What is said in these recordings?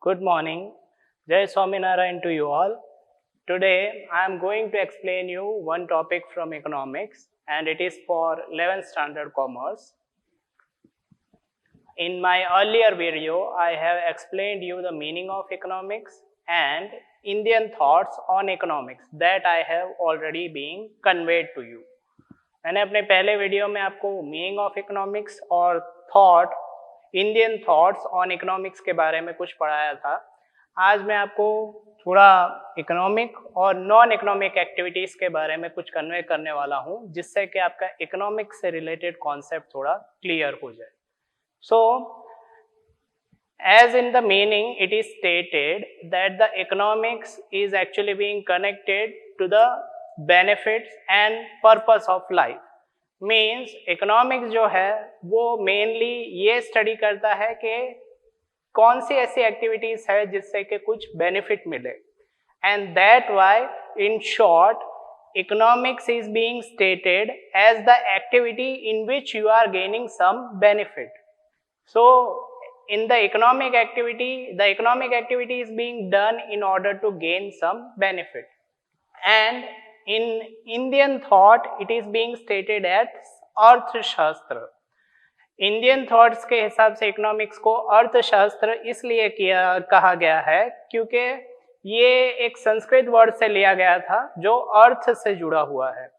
Good morning. Jai Swaminarayan to you all. Today I am going to explain you one topic from economics and it is for 11th standard commerce. In my earlier video, I have explained you the meaning of economics and Indian thoughts on economics that I have already been conveyed to you. मैंने अपने पहले video में आपको meaning of economics और thought Indian thoughts on economics के बारे में कुछ पढ़ाया था। आज मैं आपको थोड़ा इकोनॉमिक और नॉन इकोनॉमिक एक्टिविटीज़ के बारे में कुछ कन्वे करने वाला हूँ, जिससे कि आपका इकोनॉमिक्स से रिलेटेड कॉन्सेप्ट थोड़ा क्लियर हो जाए। सो as in the meaning, it is stated that the economics is actually being connected to the benefits and purpose of life. Means economics जो है वो mainly ये study करता है कि कौन सी ऐसी activities है जिससे कि कुछ benefit मिले, and that why in short economics is being stated as the activity in which you are gaining some benefit. So in the economic activity is being done in order to gain some benefit, and in Indian thought it is being stated as अर्थशास्त्र. Indian thoughts के हिसाब से economics को अर्थशास्त्र इसलिए कहा गया है क्योंकि ये एक संस्कृत वर्ड से लिया गया था जो अर्थ से जुड़ा हुआ है.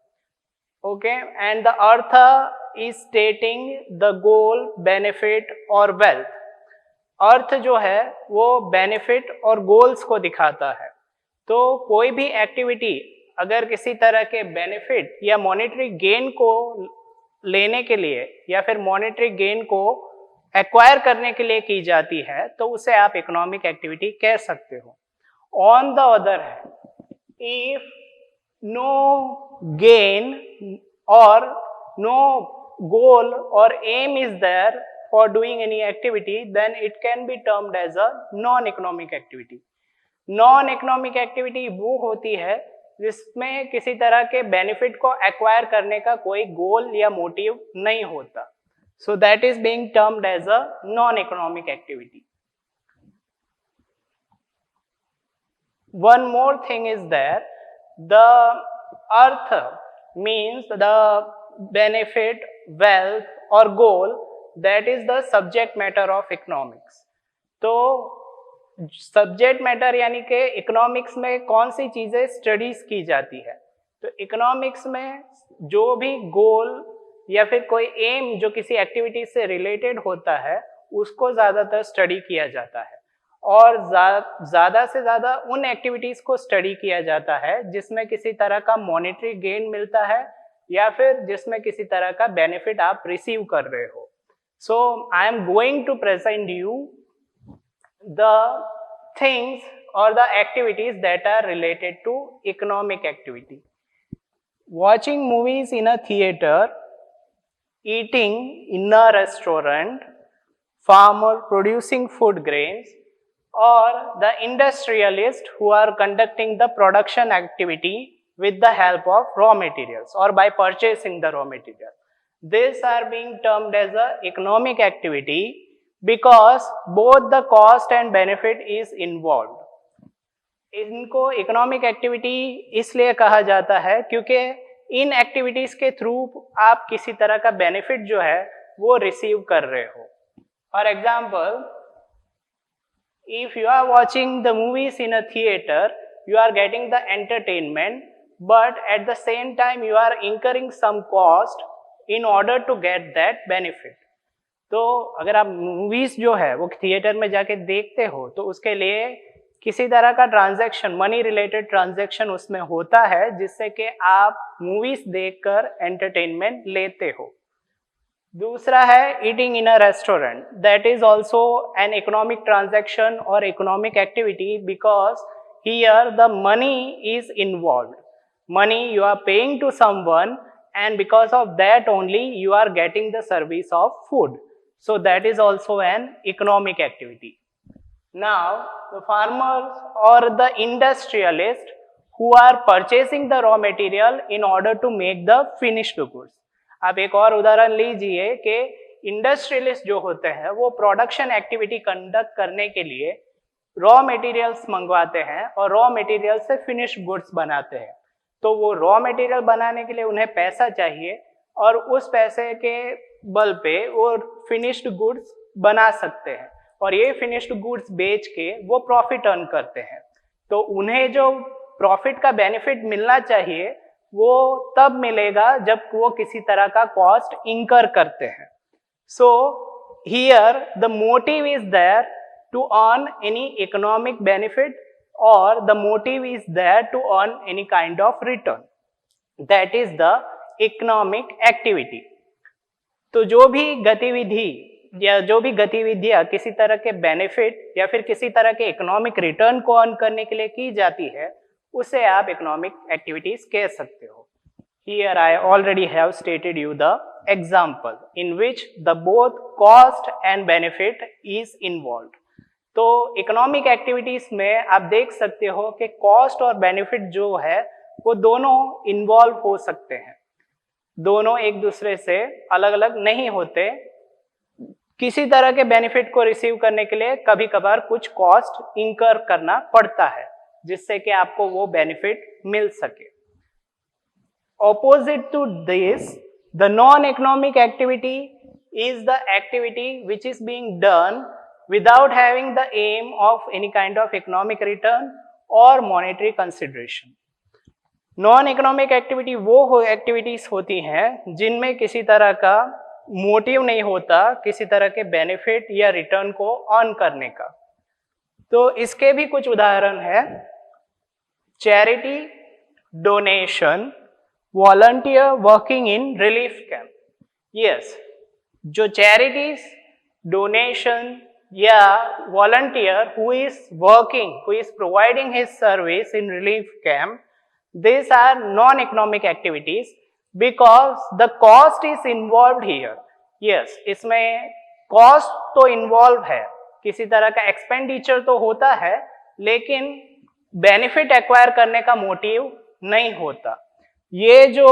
Okay, and the earth is stating the goal, benefit और वेल्थ. अर्थ जो है वो बेनिफिट और गोल्स को दिखाता है. तो कोई भी एक्टिविटी अगर किसी तरह के बेनिफिट या मॉनेटरी गेन को लेने के लिए या फिर मॉनेटरी गेन को एक्वायर करने के लिए की जाती है तो उसे आप इकोनॉमिक एक्टिविटी कह सकते हो. On the other hand, if no gain or no goal or aim is there for doing any activity, then it can be termed as a non-economic activity. Non-economic activity वो होती है जिसमें किसी तरह के बेनिफिट को एक्वायर करने का कोई गोल या मोटिव नहीं होता. So that is being termed as a non-economic activity. One more thing is there, the earth means the benefit, wealth or goal, that is the subject matter of economics. तो subject matter यानी कि economics में कौन सी चीज़ें studies की जाती है. तो इकोनॉमिक्स में जो भी गोल या फिर कोई एम जो किसी एक्टिविटी से रिलेटेड होता है उसको ज़्यादातर स्टडी किया जाता है और ज़्यादा से ज़्यादा उन एक्टिविटीज़ को स्टडी किया जाता है जिसमें किसी तरह का मॉनेटरी गेन मिलता है या फिर जिसमें किसी तरह का बेनिफिट आप रिसीव कर रहे हो. So I am going to present you the things और the activities that are related to economic activity. Watching movies in a theatre, eating in a restaurant, farmer producing food grains, or the industrialist who are conducting the production activity with the help of raw materials or by purchasing the raw material. These are being termed as a economic activity because both the cost and benefit is involved. इनको economic activity इसलिए कहा जाता है क्योंकि इन activities के through आप किसी तरह का बेनिफिट जो है वो रिसीव कर रहे हो. For example, if you are watching the movies in a theater, you are getting the entertainment, but at the same time you are incurring some cost in order to get that benefit. तो अगर आप movies जो है वो theatre में जाके देखते हो तो उसके लिए किसी तरह का ट्रांजैक्शन, मनी रिलेटेड ट्रांजैक्शन उसमें होता है जिससे कि आप मूवीज देखकर एंटरटेनमेंट लेते हो. दूसरा है eating in a restaurant. That is also an economic transaction और economic activity because here the money is involved. Money you are paying to someone and because of that only you are getting the service of food. So that is also an economic activity. Now the farmers or the industrialist who are purchasing the raw material in order to make the finished goods. आप एक और उदाहरण लीजिए कि industrialist जो होते हैं वो प्रोडक्शन एक्टिविटी कंडक्ट करने के लिए रॉ मटेरियल्स मंगवाते हैं और रॉ मटेरियल से फिनिश्ड गुड्स बनाते हैं। तो वो रॉ मटेरियल बनाने के लिए उन्हें पैसा चाहिए और उस पैसे के बल पे वो फिनिश्ड गुड्स बना सकते हैं और ये फिनिश्ड गुड्स बेच के वो प्रॉफिट अर्न करते हैं। तो उन्हें जो प्रॉफिट का बेनिफिट मिलना चाहिए वो तब मिलेगा जब वो किसी तरह का कॉस्ट इंकर करते हैं। So here the motive is there to earn any economic benefit और the motive is there to earn any kind of return, that is the economic activity. तो जो भी गतिविधि या जो भी गतिविधियां किसी तरह के बेनिफिट या फिर किसी तरह के इकोनॉमिक रिटर्न को अर्न करने के लिए की जाती है उसे आप इकोनॉमिक एक्टिविटीज कह सकते हो। Here I already have stated you the example in which the both cost and benefit is involved. तो इकोनॉमिक एक्टिविटीज में आप देख सकते हो कि कॉस्ट और बेनिफिट जो है वो दोनों इन्वॉल्व हो सकते हैं, दोनों एक दूसरे से अलग अलग नहीं होते। किसी तरह के बेनिफिट को रिसीव करने के लिए कभी कभार कुछ कॉस्ट इंकर करना पड़ता है जिससे कि आपको वो बेनिफिट मिल सके। Opposite to this, the non-economic activity is the activity which is being done without having the aim of any kind of economic return or monetary consideration. Non-economic activity वो activities होती हैं जिनमें किसी तरह का मोटिव नहीं होता किसी तरह के बेनिफिट या रिटर्न को अर्न करने का। तो इसके भी कुछ उदाहरण है, charity, donation, volunteer working in relief camp. Yes, जो चैरिटीज, डोनेशन या volunteer who is working, who is providing his service in relief camp, these are non-economic activities because the cost is involved here. Yes, इसमें cost तो involved है, किसी तरह का expenditure तो होता है लेकिन benefit acquire करने का motive नहीं होता। ये जो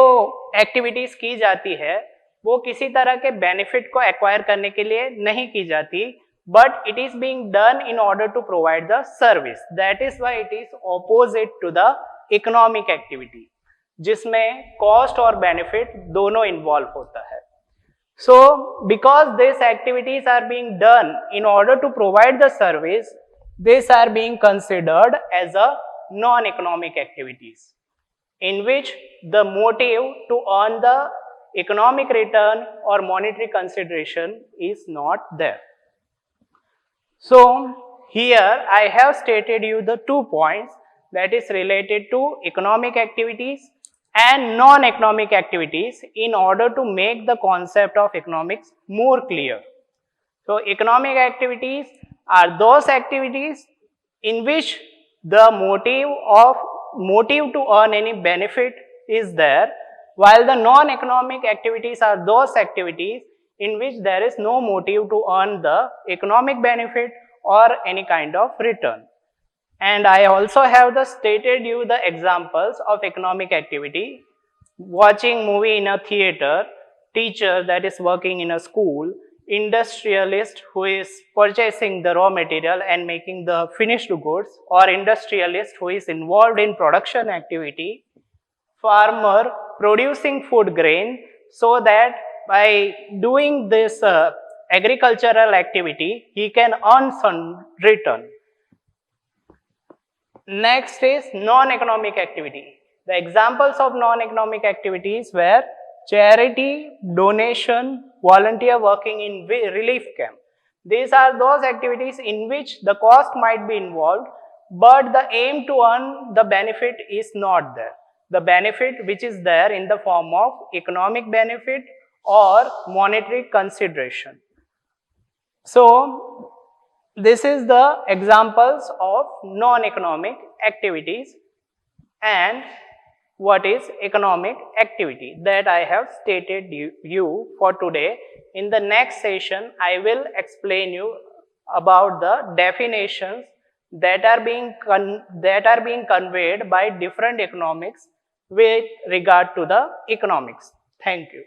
एक्टिविटीज की जाती है वो किसी तरह के बेनिफिट को एक्वायर करने के लिए नहीं की जाती, but it is being done in order to provide the service. That is why it is opposite to the economic activity जिसमें कॉस्ट और बेनिफिट दोनों इन्वॉल्व होता है। So because this activities are being done in order to provide the service, this are being considered as a non economic activities in which the motive to earn the economic return or monetary consideration is not there. So here I have stated you the 2 points that is related to economic activities and non-economic activities in order to make the concept of economics more clear. So economic activities are those activities in which the motive to earn any benefit is there, while the non-economic activities are those activities in which there is no motive to earn the economic benefit or any kind of return. And I also have stated you the examples of economic activity: watching movie in a theater, teacher that is working in a school, industrialist who is purchasing the raw material and making the finished goods, or industrialist who is involved in production activity, farmer producing food grain so that by doing this agricultural activity he can earn some return. Next is non-economic activity. The examples of non-economic activities were charity, donation, volunteer working in relief camp. These are those activities in which the cost might be involved, but the aim to earn the benefit is not there. The benefit which is there in the form of economic benefit or monetary consideration. So this is the examples of non-economic activities and what is economic activity that I have stated you for today. In the next session, I will explain you about the definitions that are being conveyed by different economics with regard to the economics. Thank you.